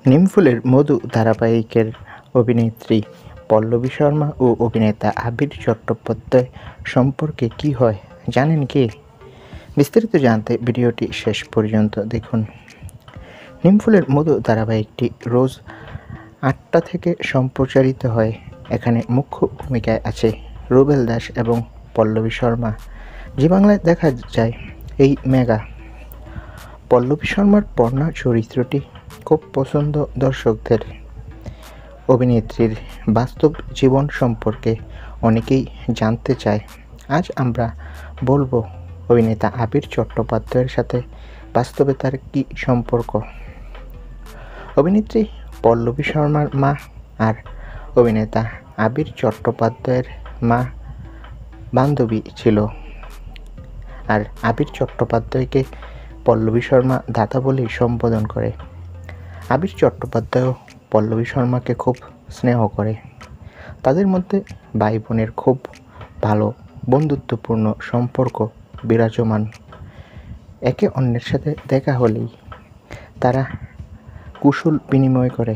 নিমফুলের মধু ধারাবাহিকের অভিনেত্রী পল্লবী শর্মা ও অভিনেতা আবির চট্টোপাধ্যায় সম্পর্কে কী হয় জানেন কি? বিস্তারিত জানতে ভিডিওটি শেষ পর্যন্ত দেখুন। নিমফুলের মধু ধারাবাহিকটি রোজ ৮টা থেকে সম্প্রচারিত হয়। এখানে মুখ্য ভূমিকায় আছে রুবেল দাস এবং পল্লবী শর্মা। জি বাংলায় দেখা যায় এই মেগা। পল্লবী শর্মার পর্ণা চরিত্রটি খুব পছন্দ দর্শকদের। অভিনেত্রীর বাস্তব জীবন সম্পর্কে অনেকেই জানতে চায়। আজ আমরা বলবো অভিনেতা আবির চট্টোপাধ্যায়ের সাথে বাস্তবে তার কী সম্পর্ক। অভিনেত্রী পল্লবী শর্মার মা আর অভিনেতা আবির চট্টোপাধ্যায়ের মা বান্ধবী ছিল। আর আবির চট্টোপাধ্যায়কে পল্লবী শর্মা দাদা বলেই সম্বোধন করে। আবির চট্টোপাধ্যায়ও পল্লবী শর্মাকে খুব স্নেহ করে। তাদের মধ্যে ভাই বোনের খুব ভালো বন্ধুত্বপূর্ণ সম্পর্ক বিরাজমান। একে অন্যের সাথে দেখা হলেই তারা কুশল বিনিময় করে।